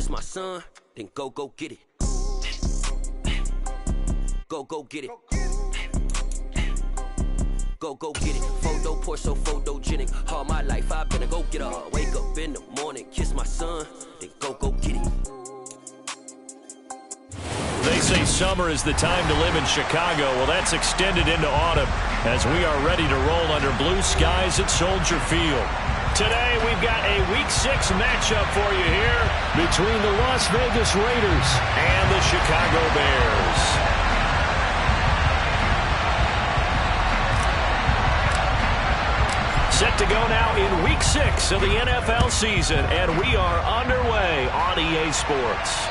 kiss my son, then go get it. Go get it. Go get it. Photo poor, so photogenic. All my life I've been a go getter. Wake up in the morning, kiss my son, then go get it. They say summer is the time to live in Chicago. Well, that's extended into autumn as we are ready to roll under blue skies at Soldier Field. Today, we've got a Week 6 matchup for you here between the Las Vegas Raiders and the Chicago Bears. Set to go now in Week 6 of the NFL season, and we are underway on EA Sports.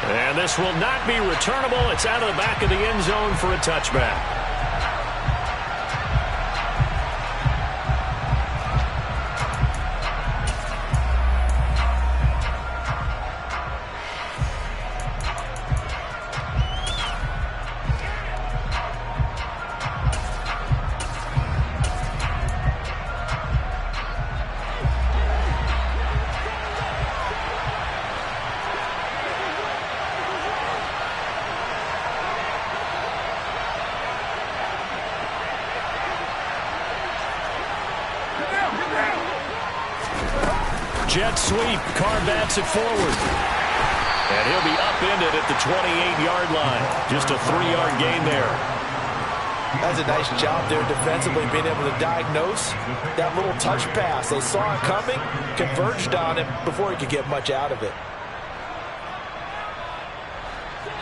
And this will not be returnable. It's out of the back of the end zone for a touchback. Jet sweep, Carr bats it forward. And he'll be upended at the 28-yard line. Just a 3-yard gain there. That's a nice job there defensively, being able to diagnose that little touch pass. They saw it coming, converged on him before he could get much out of it.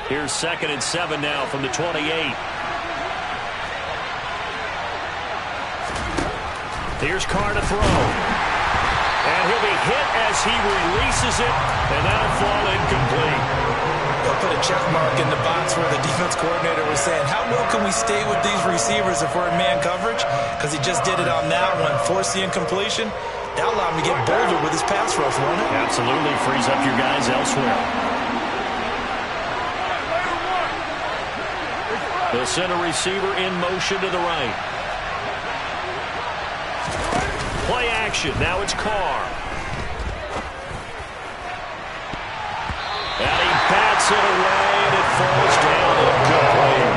Here's 2nd and 7 now from the 28. Here's Carr to throw. And he'll be hit as he releases it, and that'll fall incomplete. They'll put a check mark in the box where the defense coordinator was saying, how well can we stay with these receivers if we're in man coverage? Because he just did it on that one, forced the incompletion. That allowed him to get bolder with his pass rush, won't it? Absolutely, frees up your guys elsewhere. They'll send a receiver in motion to the right. Play action. Now it's Carr. And he bats it away, and it falls down incomplete.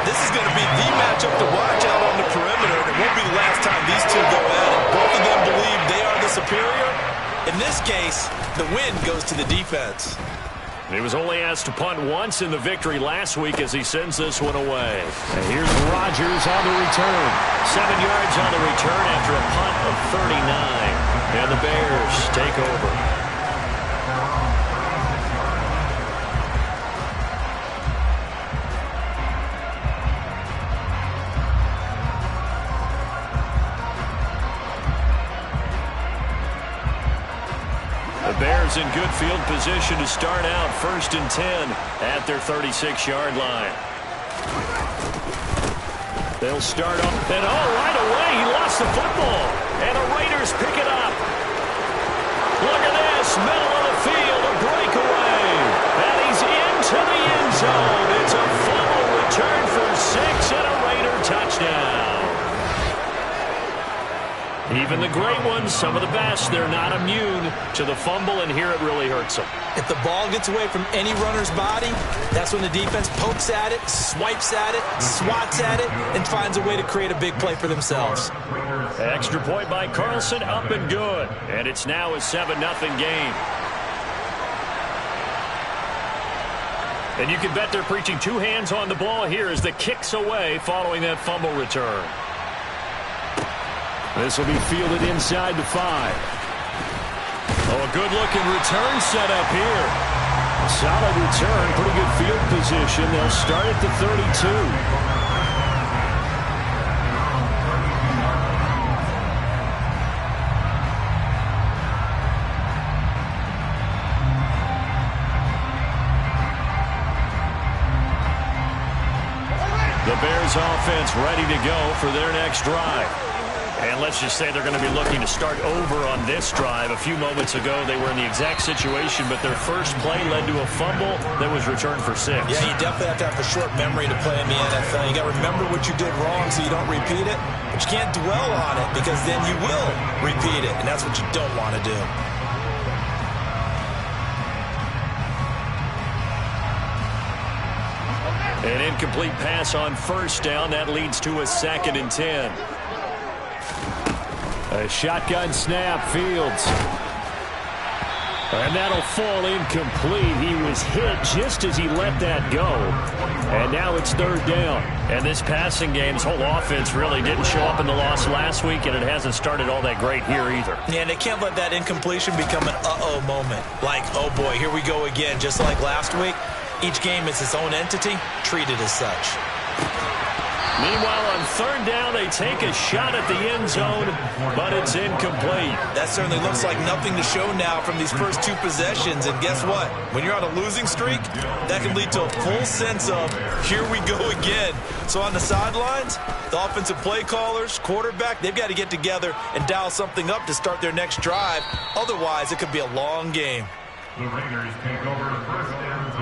This is going to be the matchup to watch out on the perimeter, and it won't be the last time these two go at it. Both of them believe they are the superior. In this case, the win goes to the defense. He was only asked to punt once in the victory last week as he sends this one away. And here's Rodgers on the return. 7 yards on the return after a punt of 39. And the Bears take over. Bears in good field position to start out 1st and 10 at their 36-yard line. They'll start off, and right away he lost the football, and the Raiders pick it up. Look at this, middle of the field, a breakaway, and he's into the end zone. It's a fumble return for 6 and a Raider touchdown. Even the great ones, some of the best, they're not immune to the fumble, and here it really hurts them. If the ball gets away from any runner's body, that's when the defense pokes at it, swipes at it, swats at it, and finds a way to create a big play for themselves. Extra point by Carlson, up and good. And it's now a 7-0 game. And you can bet they're preaching 2 hands on the ball here as the kick's away following that fumble return. This will be fielded inside the 5. Oh, a good-looking return set up here. Solid return, pretty good field position. They'll start at the 32. The Bears offense ready to go for their next drive. And let's just say they're going to be looking to start over on this drive. A few moments ago, they were in the exact situation, but their first play led to a fumble that was returned for 6. Yeah, you definitely have to have a short memory to play in the NFL. You got to remember what you did wrong so you don't repeat it, but you can't dwell on it because then you will repeat it, and that's what you don't want to do. An incomplete pass on first down. That leads to a 2nd and 10. A shotgun snap, Fields. And that'll fall incomplete. He was hit just as he let that go. And now it's 3rd down. And this passing game's whole offense really didn't show up in the loss last week, and it hasn't started all that great here either. Yeah, and they can't let that incompletion become an uh-oh moment. Like, oh boy, here we go again, just like last week. Each game is its own entity, treated as such. Meanwhile, on 3rd down, they take a shot at the end zone, but it's incomplete. That certainly looks like nothing to show now from these first 2 possessions. And guess what? When you're on a losing streak, that can lead to a full sense of, here we go again. So on the sidelines, the offensive play callers, quarterback, they've got to get together and dial something up to start their next drive. Otherwise, it could be a long game. The Raiders take over 1st and 10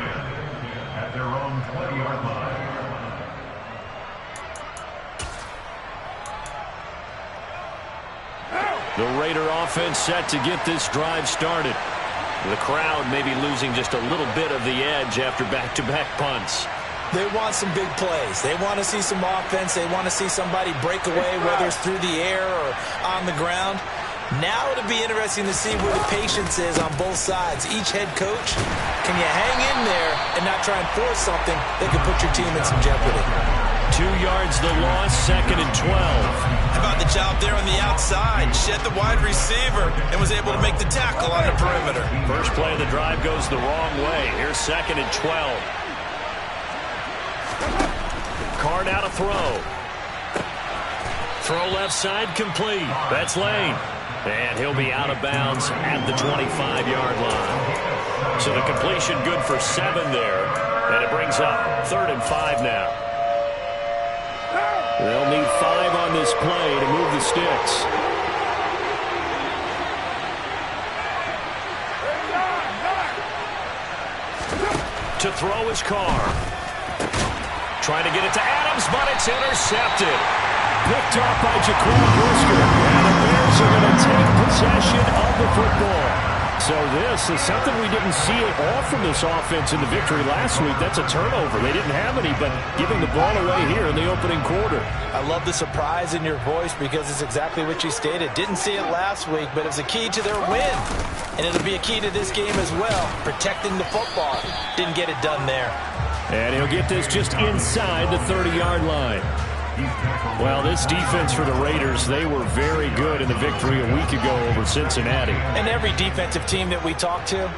at their own 20-yard line. The Raider offense set to get this drive started. The crowd may be losing just a little bit of the edge after back-to-back punts. They want some big plays. They want to see some offense. They want to see somebody break away, whether it's through the air or on the ground. Now it'll be interesting to see where the patience is on both sides. Each head coach, can you hang in there and not try and force something that could put your team in some jeopardy? 2 yards the loss, 2nd and 12. How about the job there on the outside? Shed the wide receiver and was able to make the tackle on the perimeter. First play of the drive goes the wrong way. Here's 2nd and 12. Card out a throw. Throw left side complete. That's Lane. And he'll be out of bounds at the 25-yard line. So the completion good for 7 there. And it brings up 3rd and 5 now. They'll need 5 on this play to move the sticks. To throw his car. Trying to get it to Adams, but it's intercepted. Picked off by Jaquan Brisker. And the Bears are going to take possession of the football. So this is something we didn't see at all from this offense in the victory last week. That's a turnover. They didn't have any, but giving the ball away here in the opening quarter. I love the surprise in your voice because it's exactly what you stated. Didn't see it last week, but it's a key to their win. And it'll be a key to this game as well, protecting the football. Didn't get it done there. And he'll get this just inside the 30-yard line. Well, this defense for the Raiders, they were very good in the victory a week ago over Cincinnati. And every defensive team that we talk to,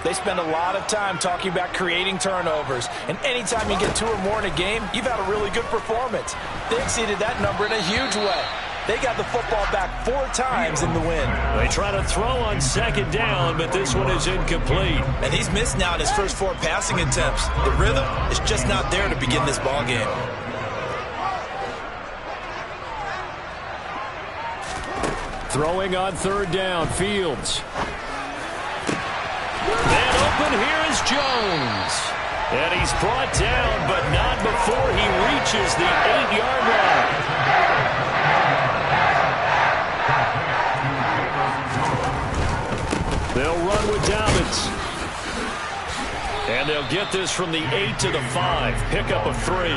they spend a lot of time talking about creating turnovers. And anytime you get 2 or more in a game, you've had a really good performance. They exceeded that number in a huge way. They got the football back 4 times in the win. They try to throw on 2nd down, but this one is incomplete. And he's missed now in his first 4 passing attempts. The rhythm is just not there to begin this ball game. Throwing on 3rd down, Fields. And open here is Jones. And he's brought down, but not before he reaches the 8-yard line. They'll run with Dobbins. And they'll get this from the 8 to the 5. Pickup of 3.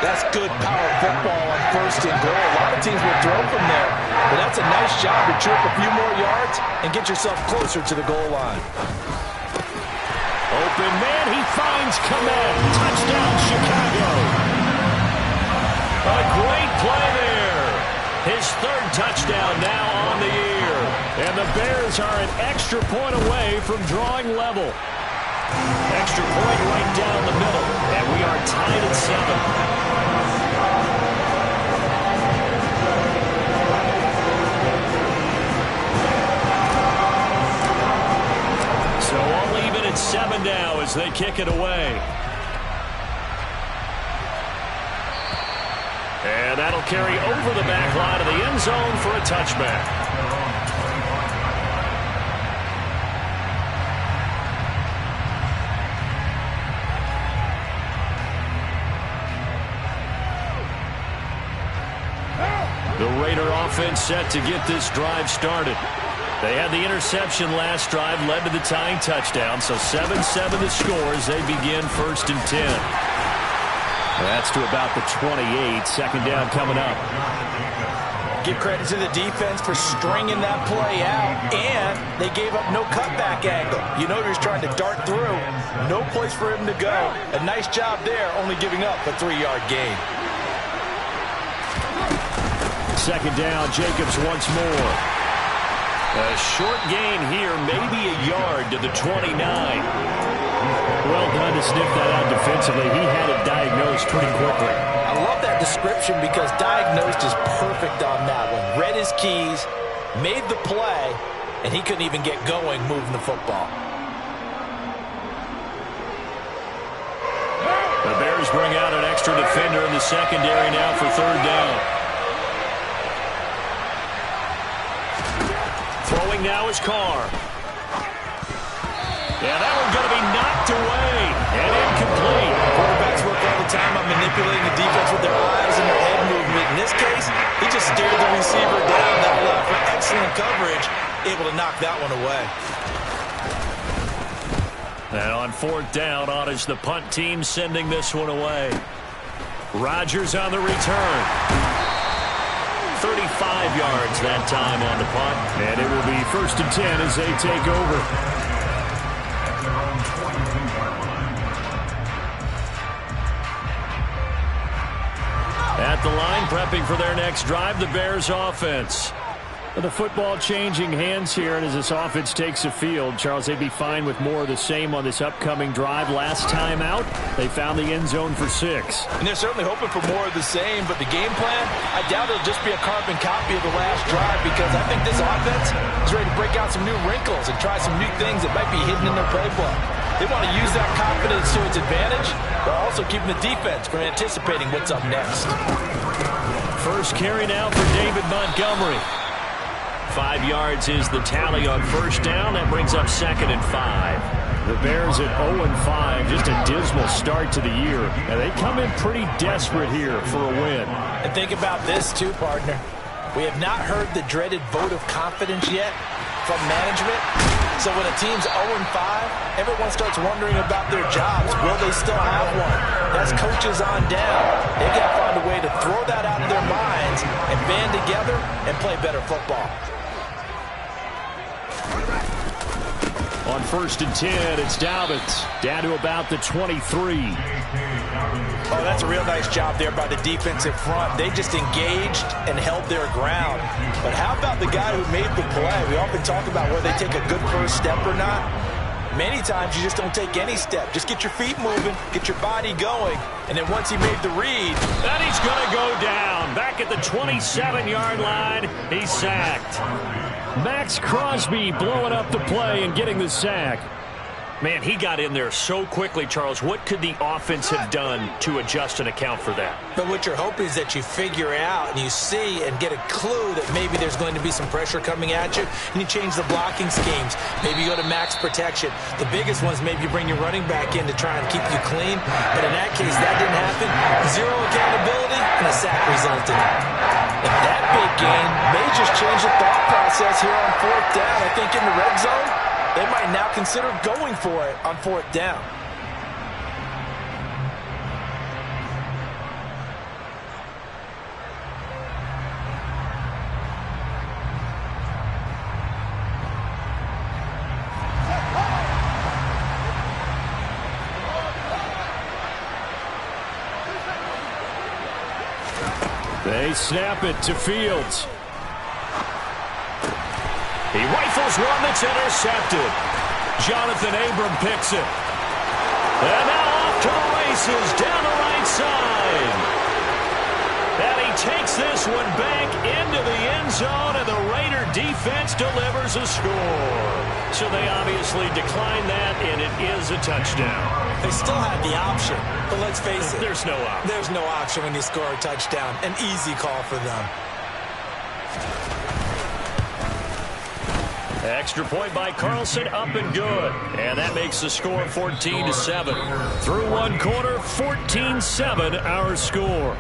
That's good power football on 1st and goal. A lot of teams will throw from there, but that's a nice job to chip a few more yards and get yourself closer to the goal line. Open man, he finds Kmet. Touchdown, Chicago. A great play there. His 3rd touchdown now on the year. And the Bears are an extra point away from drawing level. Extra point right down the middle, and we are tied at 7. So all even at 7 now as they kick it away. And that'll carry over the back line of the end zone for a touchback. The Raider offense set to get this drive started. They had the interception last drive, led to the tying touchdown, so 7-7 the score as they begin 1st and 10. That's to about the 28. Second down coming up. Give credit to the defense for stringing that play out, and they gave up no cutback angle. You know he was trying to dart through. No place for him to go. A nice job there, only giving up a 3-yard gain. Second down, Jacobs once more. A short gain here, maybe a yard to the 29. Well done to sniff that out defensively. He had it diagnosed pretty quickly. I love that description because diagnosed is perfect on that one. Read his keys, made the play, and he couldn't even get going moving the football. The Bears bring out an extra defender in the secondary now for third down. Throwing now is Carr. Yeah, that one's going to be knocked away and incomplete. Quarterbacks work all the time on manipulating the defense with their eyes and their head movement. In this case, he just stared the receiver down. That allowed for excellent coverage, able to knock that one away. And on fourth down, on is the punt team sending this one away. Rodgers on the return. 35 yards that time on the punt. And it will be 1st and 10 as they take over. At the line, prepping for their next drive, the Bears offense. The football changing hands here, and as this offense takes the field, Charles, they'd be fine with more of the same on this upcoming drive. Last time out, they found the end zone for 6. And they're certainly hoping for more of the same, but the game plan, I doubt it'll just be a carbon copy of the last drive because I think this offense is ready to break out some new wrinkles and try some new things that might be hidden in their playbook. They want to use that confidence to its advantage, but also keeping the defense from anticipating what's up next. First carry now for David Montgomery. 5 yards is the tally on first down. That brings up 2nd and 5. The Bears at 0-5, just a dismal start to the year. And they come in pretty desperate here for a win. And think about this too, partner. We have not heard the dreaded vote of confidence yet from management. So when a team's 0-5, everyone starts wondering about their jobs. Will they still have one? That's coaches on down. They've got to find a way to throw that out of their minds and band together and play better football. On 1st and 10, it's Dobbins down to about the 23. Oh, that's a real nice job there by the defensive front. They just engaged and held their ground. But how about the guy who made the play? We often talk about whether they take a good first step or not. Many times you just don't take any step. Just get your feet moving, get your body going, and then once he made the read. And he's going to go down. Back at the 27-yard line, he's sacked. Max Crosby blowing up the play and getting the sack. Man, he got in there so quickly, Charles. What could the offense have done to adjust and account for that? But what you're hoping is that you figure out and you see and get a clue that maybe there's going to be some pressure coming at you, and you change the blocking schemes. Maybe you go to max protection. The biggest ones, maybe you bring your running back in to try and keep you clean. But in that case, that didn't happen. Zero accountability, and a sack resulted. And that big gain may just change the thought process here on 4th down. I think in the red zone, they might now consider going for it on 4th down. They snap it to Fields. He rifles one that's intercepted. Jonathan Abram picks it. And now off to the races down the right side. And he takes this one back into the end zone, and the Raider defense delivers a score. So they obviously decline that, and it is a touchdown. They still have the option, but let's face it. There's no option. There's no option when you score a touchdown. An easy call for them. Extra point by Carlson, up and good. And that makes the score 14-7. Through one quarter, 14-7 our score.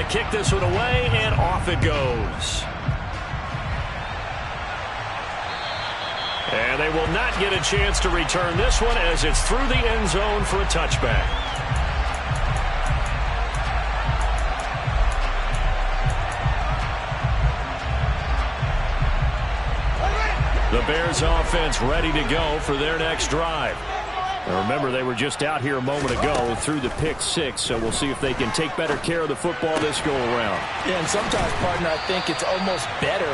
to kick this one away, and off it goes. And they will not get a chance to return this one as it's through the end zone for a touchback. The Bears offense ready to go for their next drive. Now remember, they were just out here a moment ago through the pick six, so we'll see if they can take better care of the football this go-around. Yeah, and sometimes, partner, I think it's almost better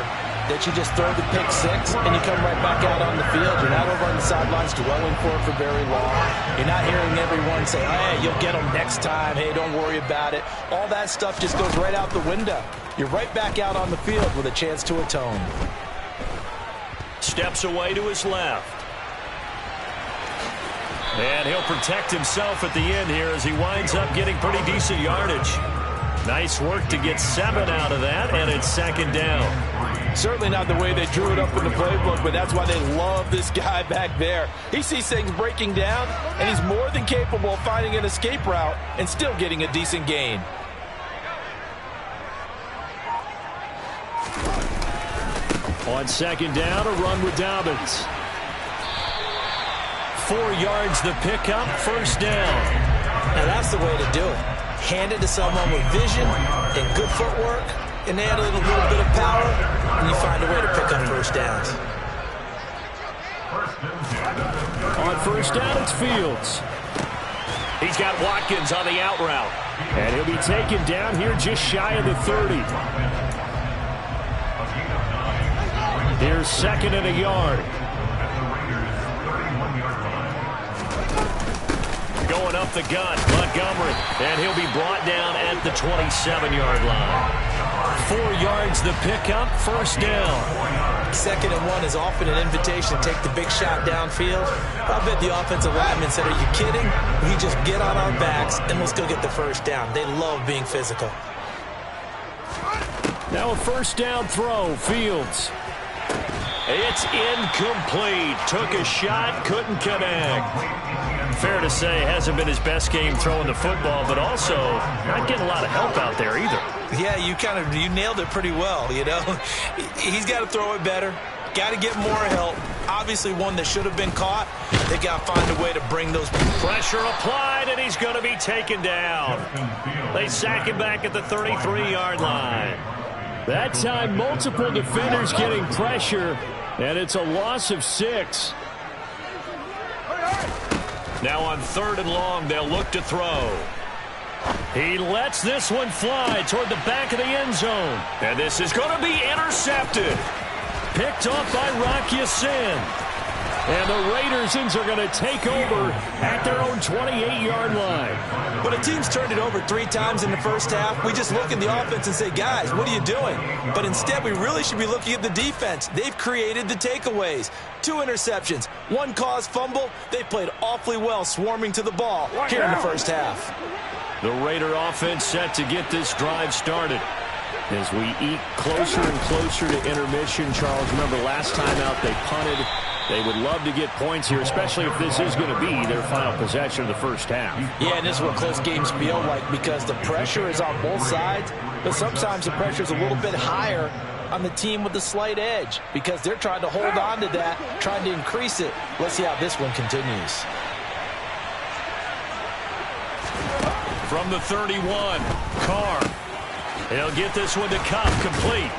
that you just throw the pick six and you come right back out on the field. You're not over on the sidelines dwelling for it for very long. You're not hearing everyone say, hey, you'll get them next time. Hey, don't worry about it. All that stuff just goes right out the window. You're right back out on the field with a chance to atone. Steps away to his left. And he'll protect himself at the end here as he winds up getting pretty decent yardage. Nice work to get 7 out of that, and it's second down. Certainly not the way they drew it up in the playbook, but that's why they love this guy back there. He sees things breaking down, and he's more than capable of finding an escape route and still getting a decent gain. On second down, a run with Dobbins. 4 yards the pickup, first down. Now that's the way to do it. Hand it to someone with vision and good footwork, and add a little bit of power, and you find a way to pick up first downs. On first down, it's Fields. He's got Watkins on the out route. And he'll be taken down here just shy of the 30. Here's second and a yard. Going up the gut, Montgomery. And he'll be brought down at the 27-yard line. 4 yards the pickup, first down. Second and 1 is often an invitation to take the big shot downfield. I bet the offensive lineman said, are you kidding? We just get on our backs and let's go get the first down. They love being physical. Now a first down throw, Fields. It's incomplete. Took a shot, couldn't connect. Fair to say, hasn't been his best game throwing the football, but also not getting a lot of help out there either. Yeah, you nailed it pretty well, you know. He's got to throw it better. Got to get more help. Obviously one that should have been caught. They got to find a way to bring those. Pressure applied, and he's going to be taken down. They sack him back at the 33-yard line. That time, multiple defenders getting pressure, and it's a loss of 6. Now on third and long, they'll look to throw. He lets this one fly toward the back of the end zone. And this is going to be intercepted. Picked off by Rock Ya-Sin. And the Raidersons are going to take over at their own 28-yard line. When a team's turned it over 3 times in the first half, we just look at the offense and say, guys, what are you doing? But instead, we really should be looking at the defense. They've created the takeaways. 2 interceptions, 1 caused fumble. They played awfully well swarming to the ball here in the first half. The Raider offense set to get this drive started. As we eat closer and closer to intermission, Charles, remember last time out they punted. They would love to get points here, especially if this is going to be their final possession of the first half. Yeah, and this is what close games feel like because the pressure is on both sides, but sometimes the pressure is a little bit higher on the team with the slight edge because they're trying to hold on to that, trying to increase it. Let's see how this one continues. From the 31, Carr. He'll get this one to Kupp, complete.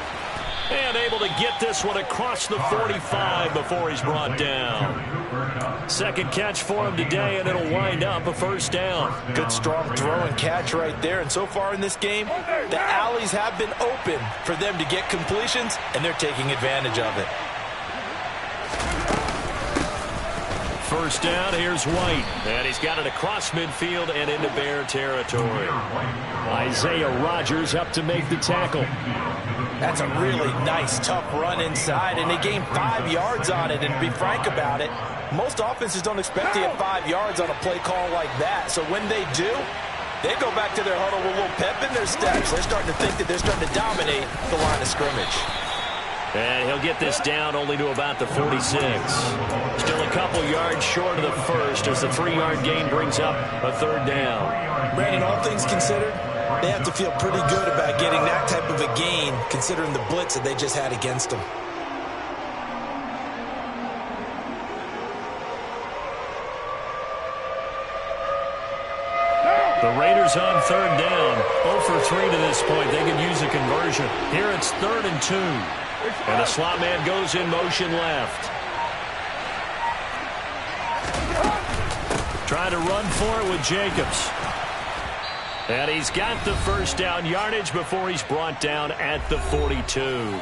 And able to get this one across the 45 before he's brought down. Second catch for him today, and it'll wind up a first down. Good strong throw and catch right there. And so far in this game, the alleys have been open for them to get completions, and they're taking advantage of it. First down, here's White. And he's got it across midfield and into Bear territory. Isaiah Rodgers up to make the tackle. That's a really nice, tough run inside, and they gained 5 yards on it. And to be frank about it, most offenses don't expect to get 5 yards on a play call like that. So when they do, they go back to their huddle with a little pep in their steps. They're starting to think that they're starting to dominate the line of scrimmage. And he'll get this down only to about the 46. Still a couple yards short of the first as the 3-yard gain brings up a third down. Brandon, all things considered, They have to feel pretty good about getting that type of a gain, considering the blitz that they just had against them. The Raiders on third down. 0 for 3 to this point. They could use a conversion. Here it's 3rd and 2. And the slot man goes in motion left. Trying to run for it with Jacobs. And he's got the first down yardage before he's brought down at the 42.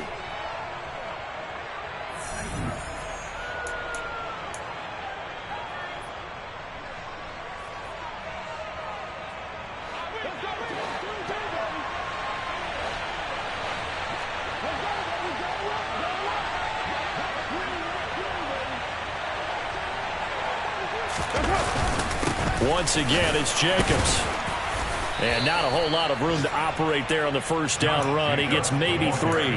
Once again, it's Jacobs. And not a whole lot of room to operate there on the first down run. He gets maybe 3.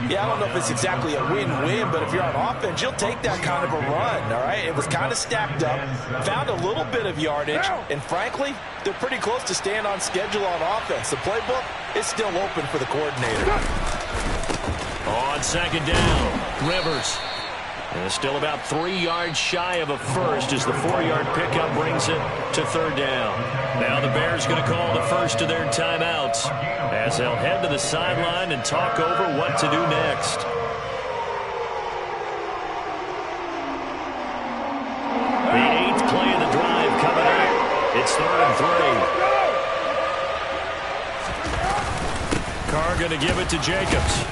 Yeah, I don't know if it's exactly a win-win, but if you're on offense, you'll take that kind of a run, all right? It was kind of stacked up, found a little bit of yardage, and frankly, they're pretty close to staying on schedule on offense. The playbook is still open for the coordinator. On second down, Rivers. And still about 3 yards shy of a first as the 4-yard pickup brings it to third down. Now the Bears going to call the first of their timeouts as they'll head to the sideline and talk over what to do next. The 8th play of the drive coming up. It's 3rd and 3. Carr going to give it to Jacobs.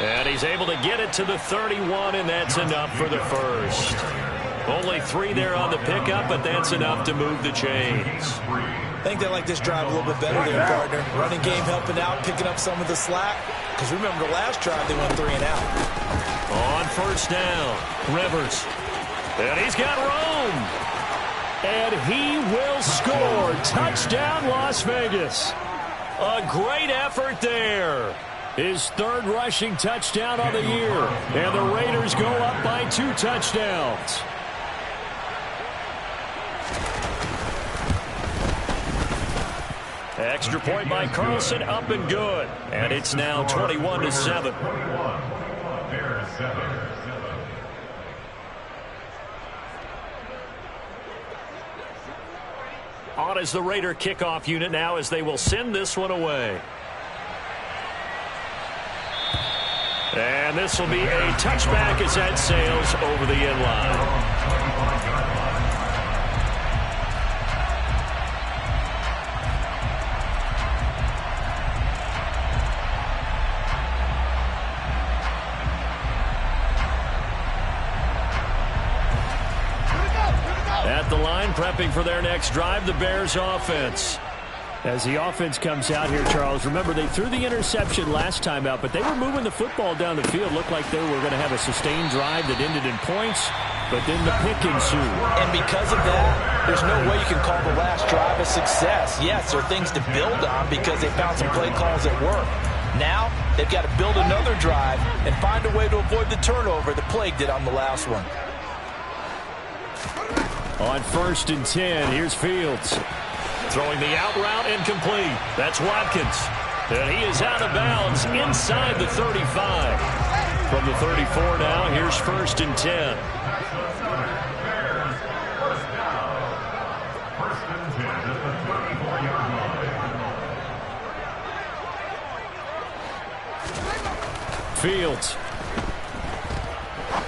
And he's able to get it to the 31, and that's enough for the first. Only 3 there on the pickup, but that's enough to move the chains. I think they like this drive a little bit better there, partner. Running game helping out, picking up some of the slack. Because remember, the last drive, they went 3 and out. On first down, Rivers. And he's got room. And he will score. Touchdown, Las Vegas. A great effort there. His 3rd rushing touchdown on the year. And the Raiders go up by 2 touchdowns. Extra point by Carlson, up and good. And it's now 21-7. Bears 7. On is the Raider kickoff unit now as they will send this one away. And this will be a touchback as that sails over the end line. At the line, prepping for their next drive, the Bears offense. As the offense comes out here, Charles, remember they threw the interception last time out, but they were moving the football down the field. Looked like they were going to have a sustained drive that ended in points, but then the pick ensued. And because of that, there's no way you can call the last drive a success. Yes, there are things to build on because they found some play calls that work. Now, they've got to build another drive and find a way to avoid the turnover that plagued it on the last one. On 1st and 10, here's Fields. Throwing the out route incomplete. That's Watkins. And he is out of bounds inside the 35. From the 34 now, here's 1st and 10. First and 10 at the 34-yard line. Fields.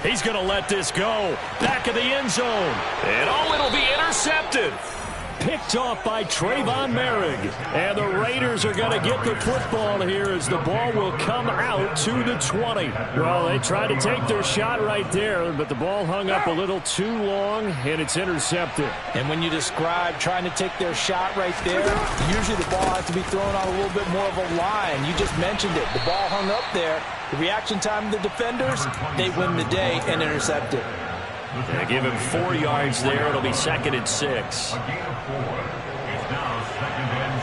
He's going to let this go. Back of the end zone. And it'll be intercepted. Picked off by Trayvon Merrick. And the Raiders are going to get the football here as the ball will come out to the 20. Well, they tried to take their shot right there, but the ball hung up a little too long, and it's intercepted. And when you describe trying to take their shot right there, usually the ball has to be thrown on a little bit more of a line. You just mentioned it. The ball hung up there. The reaction time of the defenders, they win the day and intercept it. They give him 4 yards there. It'll be 2nd and 6. A gain of 4. It's now 2nd and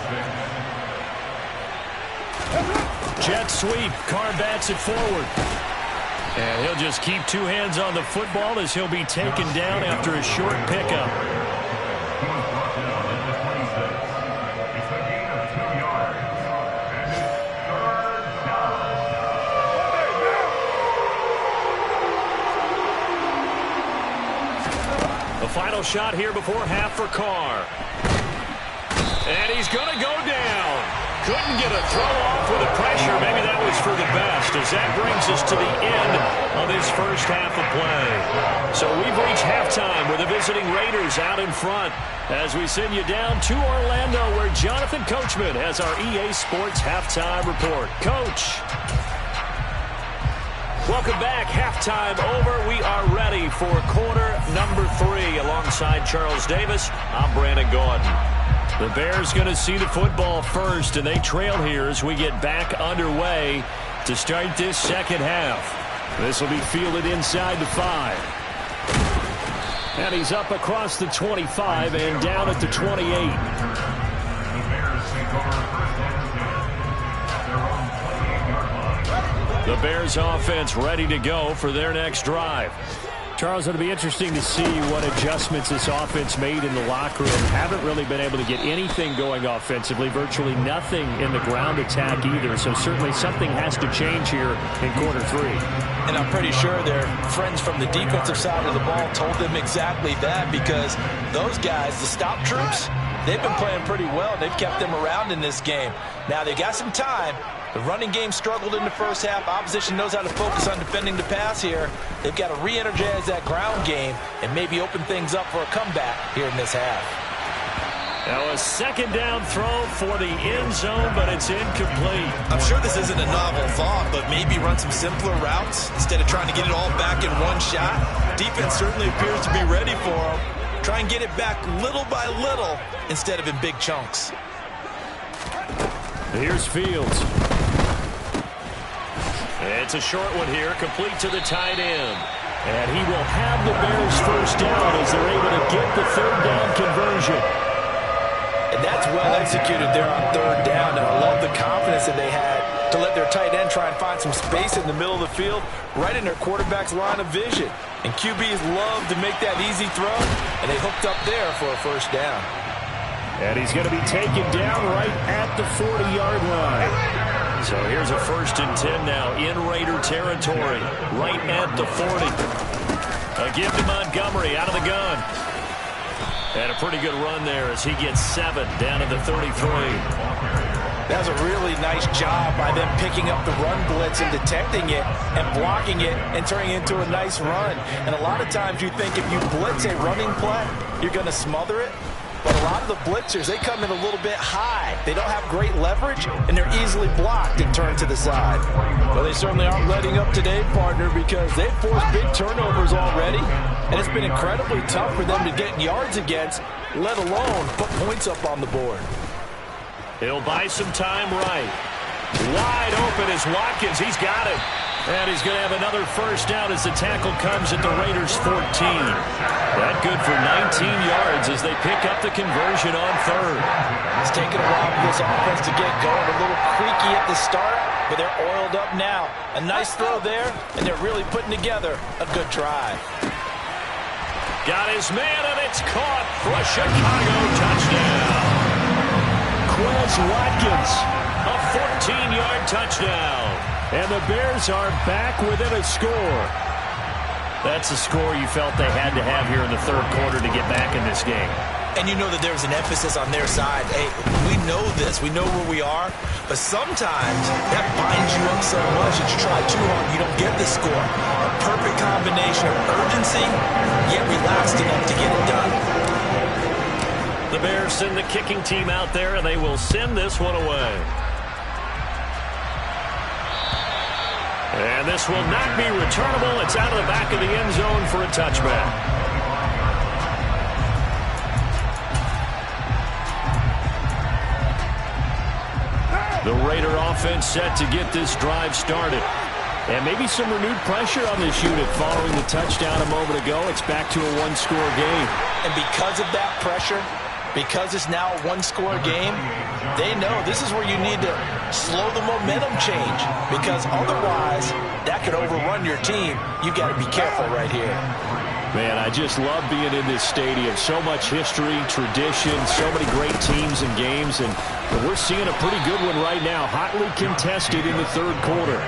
6. Jet sweep. Carr bats it forward. And he'll just keep 2 hands on the football as he'll be taken down after a short pickup. final shot here before half for Carr. And he's going to go down. Couldn't get a throw off with the pressure. Maybe that was for the best, as that brings us to the end of this first half of play. So we've reached halftime with the visiting Raiders out in front as we send you down to Orlando, where Jonathan Coachman has our EA Sports halftime report. Coach. Welcome back. Halftime over. We are ready for quarter number 3. Alongside Charles Davis, I'm Brandon Gaudin. The Bears going to see the football first, and they trail here as we get back underway to start this second half. This will be fielded inside the 5. And he's up across the 25 and down at the 28. The Bears take over first and 10 at their own 28-yard line. The Bears offense ready to go for their next drive. Charles, it'll be interesting to see what adjustments this offense made in the locker room. Haven't really been able to get anything going offensively, virtually nothing in the ground attack either. So certainly something has to change here in quarter 3. And I'm pretty sure their friends from the defensive side of the ball told them exactly that, because those guys, the stop troops, they've been playing pretty well. They've kept them around in this game. Now they got some time. The running game struggled in the first half. Opposition knows how to focus on defending the pass here. They've got to re-energize that ground game and maybe open things up for a comeback here in this half. Now a second down throw for the end zone, but it's incomplete. I'm sure this isn't a novel thought, but maybe run some simpler routes instead of trying to get it all back in one shot. Defense certainly appears to be ready for them. Try and get it back little by little instead of in big chunks. Here's Fields. It's a short one here, complete to the tight end. And he will have the Bears first down as they're able to get the third down conversion. And that's well executed there on third down. And I love the confidence that they had to let their tight end try and find some space in the middle of the field, right in their quarterback's line of vision. And QBs love to make that easy throw, and they hooked up there for a first down. And he's going to be taken down right at the 40-yard line. So here's a 1st and 10 now in Raider territory, right at the 40. A give to Montgomery out of the gun. And a pretty good run there as he gets 7 down to the 33. That was a really nice job by them picking up the run blitz and detecting it and blocking it and turning it into a nice run. And a lot of times you think if you blitz a running play, you're going to smother it. But a lot of the blitzers, they come in a little bit high. They don't have great leverage, and they're easily blocked and turned to the side. Well, they certainly aren't letting up today, partner, because they've forced big turnovers already, and it's been incredibly tough for them to get yards against, let alone put points up on the board. He'll buy some time right. Wide open is Watkins. He's got it. And he's going to have another first down as the tackle comes at the Raiders' 14. That good for 19 yards as they pick up the conversion on third. It's taken a while for this offense to get going. A little creaky at the start, but they're oiled up now. A nice throw there, and they're really putting together a good drive. Got his man, and it's caught for a Chicago touchdown. Quez Watkins. A 14-yard touchdown. And the Bears are back within a score. That's a score you felt they had to have here in the third quarter to get back in this game. And you know that there was an emphasis on their side. Hey, we know this. We know where we are. But sometimes that binds you up so much that you try too hard, you don't get the score. A perfect combination of urgency, yet relaxed enough to get it done. The Bears send the kicking team out there, and they will send this one away. And this will not be returnable. It's out of the back of the end zone for a touchback. The Raider offense set to get this drive started. And maybe some renewed pressure on this unit following the touchdown a moment ago. It's back to a one-score game. And because of that pressure, because it's now a one-score game, they know this is where you need to slow the momentum change, because otherwise that could overrun your team. You've got to be careful right here. Man, I just love being in this stadium. So much history, tradition, so many great teams and games, and we're seeing a pretty good one right now, hotly contested in the third quarter.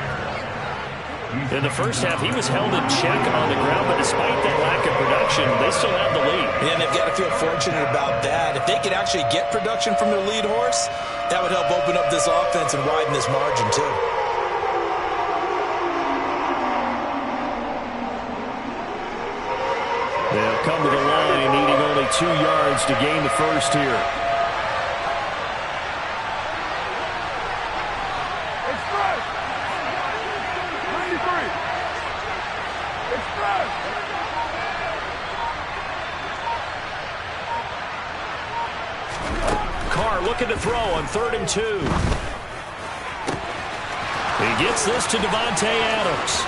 In the first half, he was held in check on the ground, but despite that lack of production, they still have the lead. Yeah, and they've got to feel fortunate about that. If they could actually get production from their lead horse, that would help open up this offense and widen this margin, too. They'll come to the line, needing only 2 yards to gain the first here. Carr looking to throw on 3rd and 2. He gets this to Davante Adams.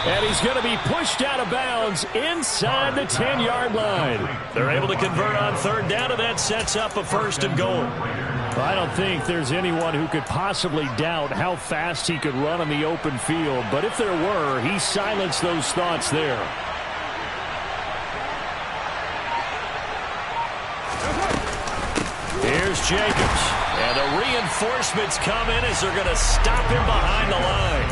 And he's going to be pushed out of bounds inside the 10-yard line. They're able to convert on 3rd down, and that sets up a 1st and goal. I don't think there's anyone who could possibly doubt how fast he could run on the open field. But if there were, he silenced those thoughts there. Here's Jacobs. And the reinforcements come in as they're going to stop him behind the line.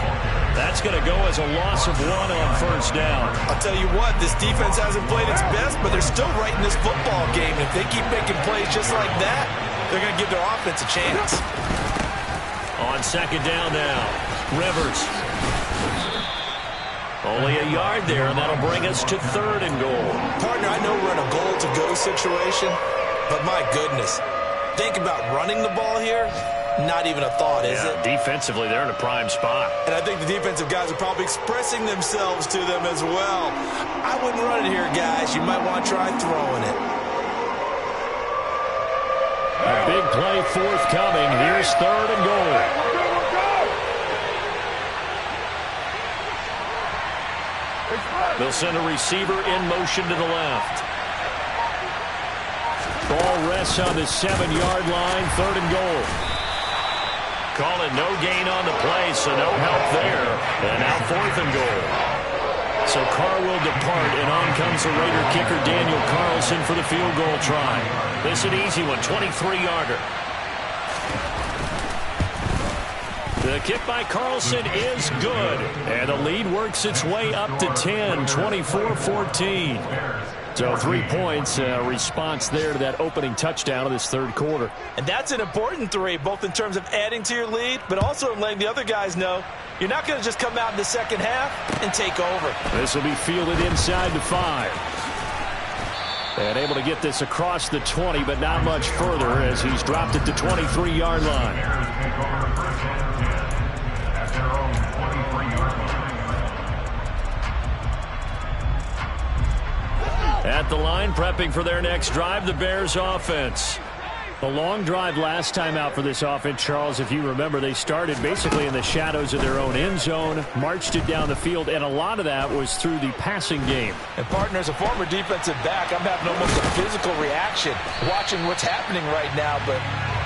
That's going to go as a loss of 1 on 1st down. I'll tell you what, this defense hasn't played its best, but they're still right in this football game. If they keep making plays just like that, they're going to give their offense a chance. On 2nd down now, Rivers. Only a yard there, and that'll bring us to 3rd and goal. Partner, I know we're in a goal-to-go situation, but my goodness, think about running the ball here. Not even a thought, is it? Defensively, they're in a prime spot. And I think the defensive guys are probably expressing themselves to them as well. I wouldn't run it here, guys. You might want to try throwing it. A big play forthcoming. Here's 3rd and goal. They'll send a receiver in motion to the left. Ball rests on the 7-yard line. 3rd and goal. Call it no gain on the play, so no help there. And now 4th and goal. So Carr will depart, and on comes the Raider kicker Daniel Carlson for the field goal try. This is an easy one, 23-yarder. The kick by Carlson is good. And the lead works its way up to 10, 24-14. So 3 points, response there to that opening touchdown of this 3rd quarter. And that's an important 3, both in terms of adding to your lead, but also in letting the other guys know you're not going to just come out in the 2nd half and take over. This will be fielded inside the 5. And able to get this across the 20, but not much further as he's dropped it to 23-yard line. At the line, prepping for their next drive, the Bears offense. A long drive last time out for this offense, Charles. If you remember, they started basically in the shadows of their own end zone, marched it down the field, and a lot of that was through the passing game. And, partner, as a former defensive back, I'm having almost a physical reaction watching what's happening right now. But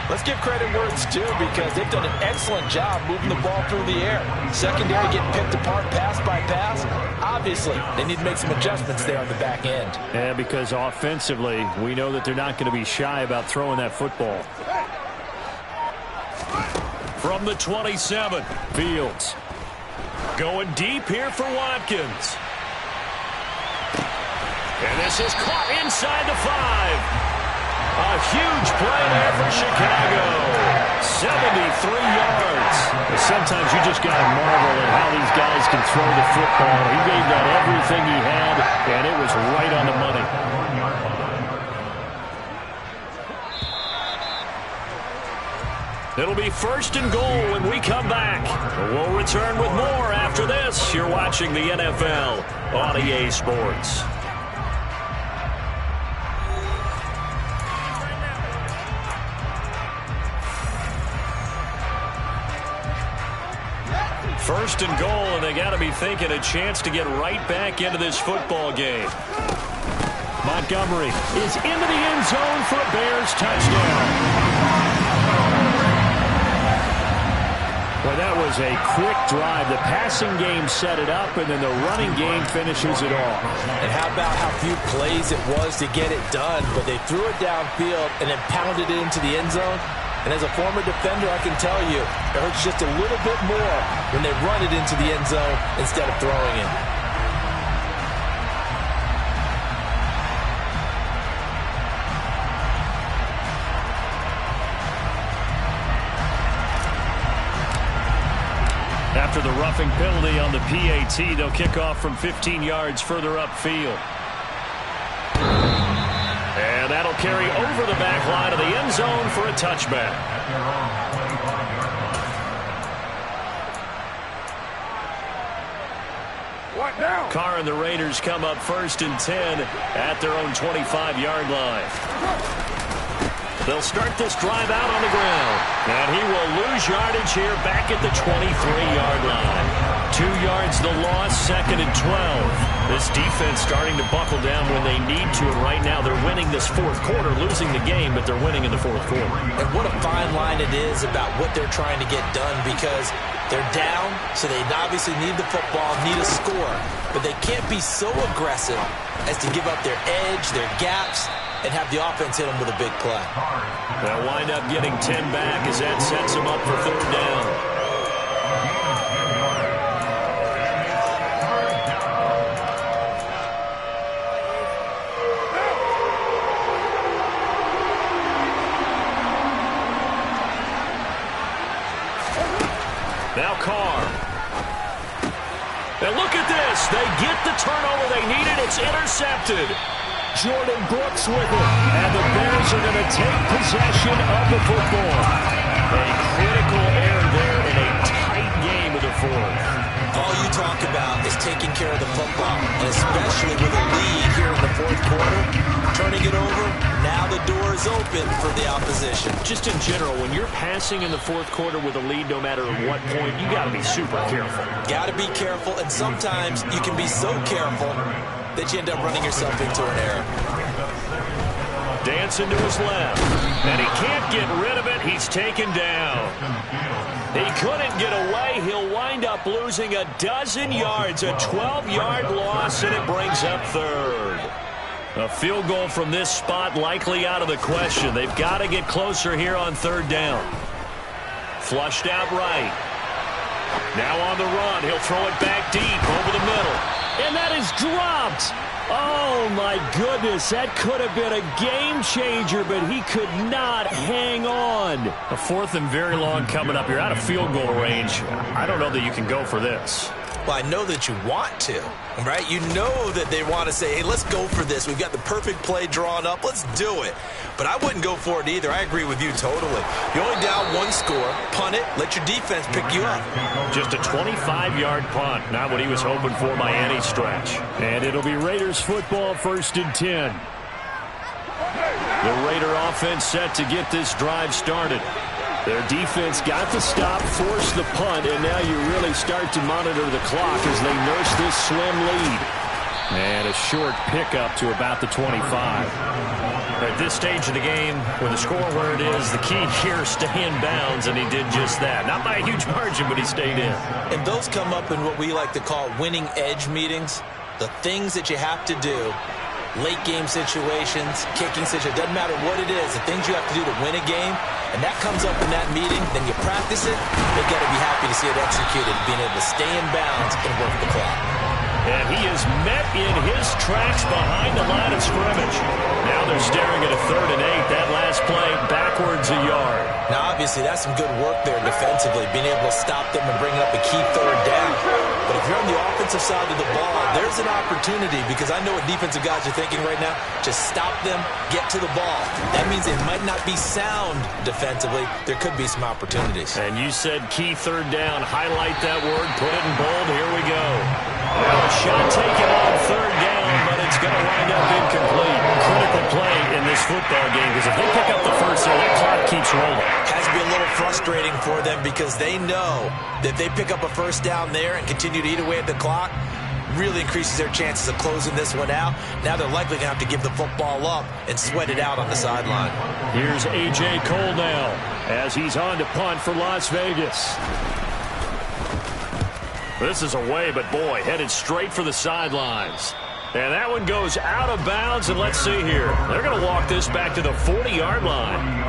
let's give credit where it's due because they've done an excellent job moving the ball through the air. Secondary getting picked apart pass by pass. Obviously, they need to make some adjustments there on the back end. Yeah, because offensively, we know that they're not going to be shy about throwing that football. From the 27, Fields. Going deep here for Watkins. And this is caught inside the 5. A huge play there for Chicago. 73 yards. Sometimes you just got to marvel at how these guys can throw the football. He gave that everything he had, and it was right on the money. It'll be 1st and goal when we come back. We'll return with more after this. You're watching the NFL on EA Sports. First and goal, and they got to be thinking a chance to get right back into this football game. Montgomery is into the end zone for a Bears touchdown. Well, that was a quick drive. The passing game set it up, and then the running game finishes it off. And how about how few plays it was to get it done, but they threw it downfield and then pounded it into the end zone. And as a former defender, I can tell you, it hurts just a little bit more when they run it into the end zone instead of throwing it. After the roughing penalty on the PAT, they'll kick off from 15 yards further upfield. And that'll carry over the back line of the end zone for a touchback. Carr and the Raiders come up 1st and 10 at their own 25-yard line. They'll start this drive out on the ground. And he will lose yardage here back at the 23-yard line. 2 yards the loss, 2nd and 12. This defense starting to buckle down when they need to. And right now they're winning this 4th quarter, losing the game, but they're winning in the 4th quarter. And what a fine line it is about what they're trying to get done, because they're down, so they obviously need the football, need a score. But they can't be so aggressive as to give up their edge, their gaps, and have the offense hit them with a big play. They'll wind up getting 10 back as that sets them up for 3rd down. Now Carr. And look at this. They get the turnover they needed. It's intercepted. Jordan Brooks with it. And the Bears are going to take possession of the football. A critical error there in a tight game of the 4th. All you talk about is taking care of the football, and especially with a lead here in the 4th quarter, turning it over, now the door is open for the opposition. Just in general, when you're passing in the 4th quarter with a lead, no matter at what point, you got to be super careful. Got to be careful, and sometimes you can be so careful that you end up running yourself into an error. Dancing to his left, and he can't get rid of it. He's taken down. He couldn't get away. He'll wind up losing a dozen yards, a 12-yard loss, and it brings up 3rd. A field goal from this spot likely out of the question. They've got to get closer here on 3rd down. Flushed out right. Now on the run. He'll throw it back deep over the middle. And that is dropped. Oh, my goodness. That could have been a game changer, but he could not hang on. A 4th and very long coming up. You're out of field goal range. I don't know that you can go for this. Well, I know that you want to, right? You know that they want to say, hey, let's go for this. We've got the perfect play drawn up. Let's do it. But I wouldn't go for it either. I agree with you totally. You're only down 1 score. Punt it. Let your defense pick you up. Just a 25-yard punt. Not what he was hoping for by any stretch. And it'll be Raiders football, 1st and 10. The Raider offense set to get this drive started. Their defense got the stop, forced the punt, and now you really start to monitor the clock as they nurse this slim lead. And a short pickup to about the 25. At this stage of the game, with the score where it is, the key here is stay in bounds, and he did just that. Not by a huge margin, but he stayed in. And those come up in what we like to call winning edge meetings. The things that you have to do, late game situations, kicking situations, doesn't matter what it is, the things you have to do to win a game, and that comes up in that meeting, then you practice it, they've got to be happy to see it executed, being able to stay in bounds and work the clock. And he is met in his tracks behind the line of scrimmage. Now they're staring at a 3rd and 8. That last play backwards a yard. Now, obviously, that's some good work there defensively, being able to stop them and bring up a key 3rd down. But if you're on the offensive side of the ball, there's an opportunity, because I know what defensive guys are thinking right now. Just stop them, get to the ball. That means it might not be sound defensively. There could be some opportunities. And you said key 3rd down. Highlight that word. Put it in bold. Here we go. Well, a shot taken on 3rd down, but it's going to wind up incomplete. Critical play in this football game, because if they pick up the first there, that clock keeps rolling. Has to be a little frustrating for them, because they know that if they pick up a 1st down there and continue to eat away at the clock, really increases their chances of closing this one out. Now they're likely going to have to give the football up and sweat it out on the sideline. Here's A.J. Cole now as he's on to punt for Las Vegas. This is away, but boy, headed straight for the sidelines. And that one goes out of bounds, and let's see here. They're going to walk this back to the 40-yard line.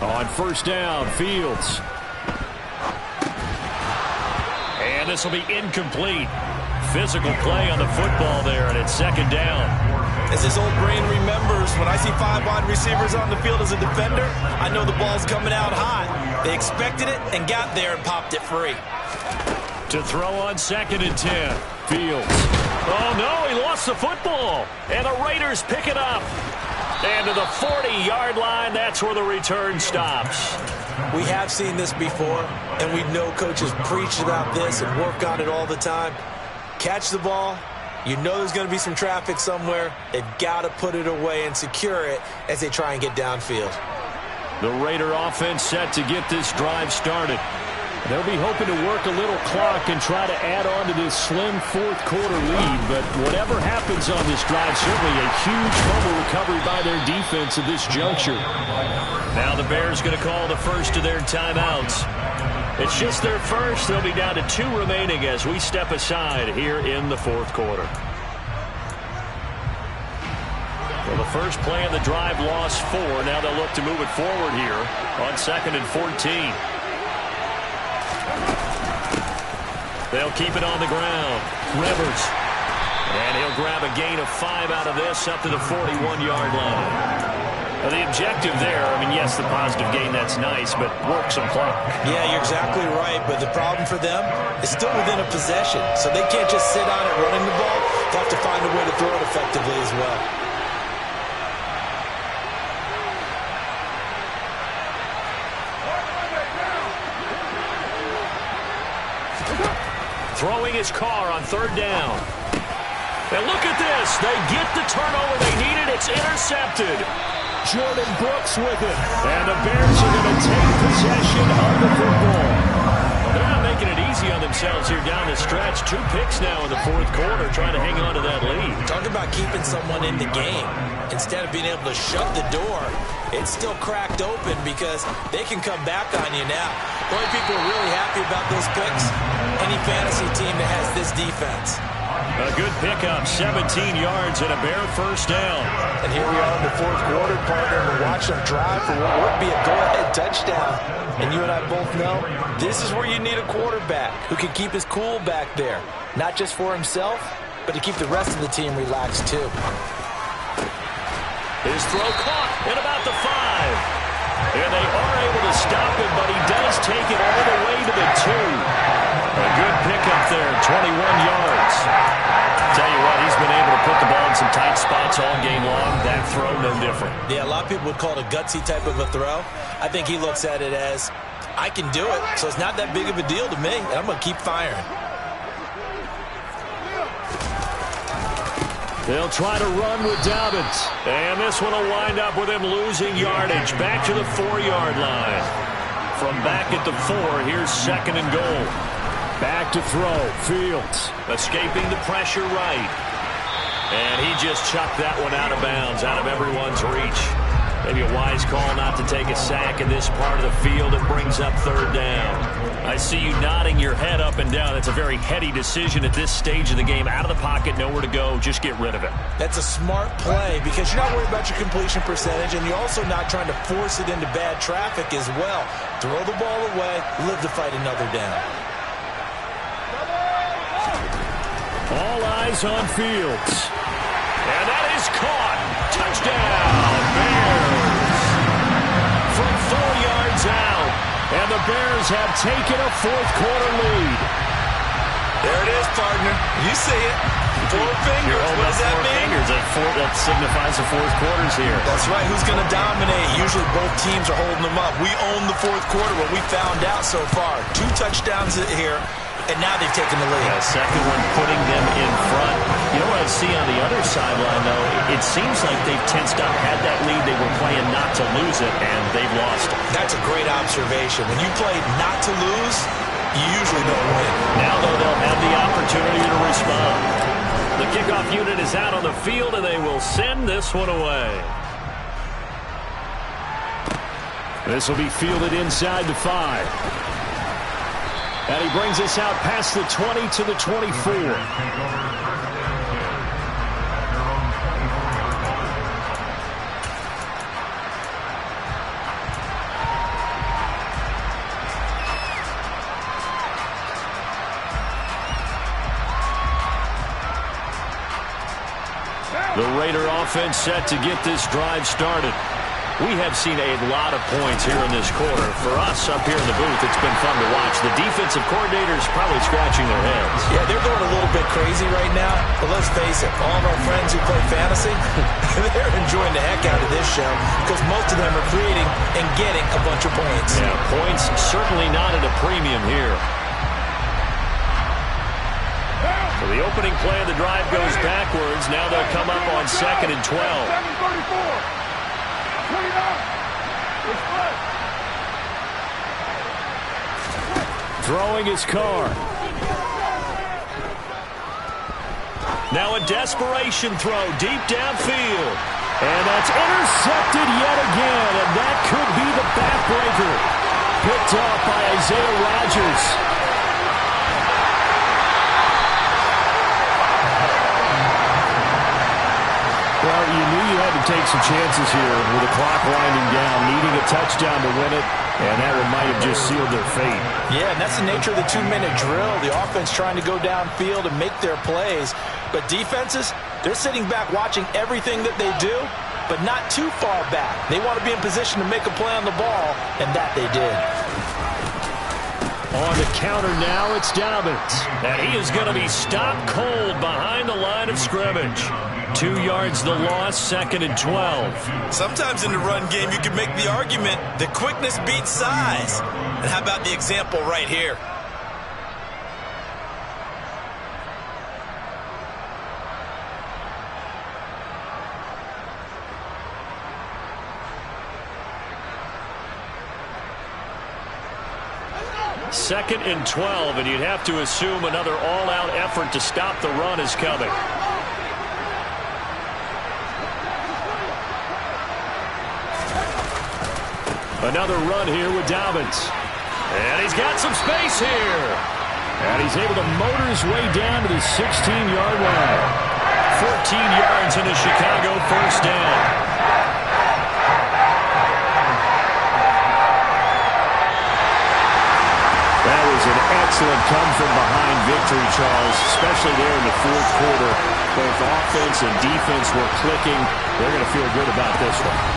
On first down, Fields. And this will be incomplete. Physical play on the football there, and it's second down. As his old brain remembers, when I see 5 wide receivers on the field as a defender, I know the ball's coming out hot. They expected it and got there and popped it free. To throw on second and 10, Fields. Oh, no, he lost the football. And the Raiders pick it up. And to the 40-yard line, that's where the return stops. We have seen this before, and we know coaches preach about this and work on it all the time. Catch the ball. You know there's going to be some traffic somewhere. They've got to put it away and secure it as they try and get downfield. The Raider offense set to get this drive started. They'll be hoping to work a little clock and try to add on to this slim fourth-quarter lead. But whatever happens on this drive, certainly a huge fumble recovery by their defense at this juncture. Now the Bears going to call the first of their timeouts. It's just their first. They'll be down to 2 remaining as we step aside here in the fourth quarter. Well, the first play of the drive lost 4. Now they'll look to move it forward here on second and 14. They'll keep it on the ground. Rivers. And he'll grab a gain of 5 out of this up to the 41-yard line. Well, the objective there, I mean, yes, the positive gain, that's nice, but work some clock. Yeah, you're exactly right, but the problem for them is still within a possession, so they can't just sit on it running the ball. They'll have to find a way to throw it effectively as well. Throwing his car on third down. And look at this. They get the turnover they needed. It's intercepted. Jordan Brooks with it. And the Bears are going to take possession of the football. Well, they're not making it easy on themselves here down the stretch. 2 picks now in the fourth quarter trying to hang on to that lead. Talk about keeping someone in the game. Instead of being able to shut the door, it's still cracked open because they can come back on you now. The only people who are really happy about those picks, any fantasy team that has this defense. A good pickup, 17 yards and a Bear first down. And here we are in the fourth quarter, partner, and we're watching them drive for what would be a go-ahead touchdown. And you and I both know this is where you need a quarterback who can keep his cool back there. Not just for himself, but to keep the rest of the team relaxed too. His throw caught at about the 5. And they are able to stop him, but he does take it all the way to the 2. A good pickup there, 21 yards. Tell you what, he's been able to put the ball in some tight spots all game long. That throw, no different. Yeah, a lot of people would call it a gutsy type of a throw. I think he looks at it as, I can do it, so it's not that big of a deal to me, and I'm going to keep firing. They'll try to run with Dobbins. And this one will wind up with him losing yardage. Back to the 4-yard line. From back at the 4, here's second and goal. Back to throw, Fields. Escaping the pressure right. And he just chucked that one out of bounds, out of everyone's reach. Maybe a wise call not to take a sack in this part of the field. It brings up third down. I see you nodding your head up and down. That's a very heady decision at this stage of the game. Out of the pocket, nowhere to go. Just get rid of it. That's a smart play because you're not worried about your completion percentage, and you're also not trying to force it into bad traffic as well. Throw the ball away, live to fight another down. All eyes on Fields. And that is caught. Touchdown, Bears. From 4 yards out. And the Bears have taken a fourth-quarter lead. There it is, partner. You see it. 4 fingers. What does that mean? That signifies the fourth quarter's here. That's right. Who's going to dominate? Usually both teams are holding them up. We own the fourth quarter, what we found out so far. 2 touchdowns here, and now they've taken the lead. Yeah, second one putting them in front. You know what I see on the other sideline, though? It seems like they've tensed up, had that lead. They were playing not to lose it, and they've lost it. That's a great observation. When you play not to lose, you usually don't win. Now, though, they'll have the opportunity to respond. The kickoff unit is out on the field, and they will send this one away. This will be fielded inside the 5. And he brings us out past the 20 to the 24. Raider offense set to get this drive started. We have seen a lot of points here in this quarter. For us up here in the booth, it's been fun to watch. The defensive coordinators probably scratching their heads. Yeah, they're going a little bit crazy right now. But let's face it, all of our friends who play fantasy, they're enjoying the heck out of this show because most of them are creating and getting a bunch of points. Yeah, points certainly not at a premium here. So the opening play of the drive goes backwards. Now they'll come up on 2nd and 12. Throwing his car. Now a desperation throw deep downfield. And that's intercepted yet again, and that could be the backbreaker. Picked off by Isaiah Rodgers. Well, you knew you had to take some chances here with the clock winding down, needing a touchdown to win it, and that one might have just sealed their fate. Yeah, and that's the nature of the 2-minute drill. The offense trying to go downfield and make their plays. But defenses, they're sitting back watching everything that they do, but not too far back. They want to be in position to make a play on the ball, and that they did. On the counter now, it's Dobbins. And he is going to be stopped cold behind the line of scrimmage. 2 yards the loss, 2nd and 12. Sometimes in the run game, you can make the argument that quickness beats size. And how about the example right here? Second and 12, and you'd have to assume another all-out effort to stop the run is coming. Another run here with Dobbins. And he's got some space here. And he's able to motor his way down to the 16-yard line. 14 yards into Chicago, first down. That was an excellent come-from-behind victory, Charles, especially there in the fourth quarter. Both offense and defense were clicking. They're going to feel good about this one.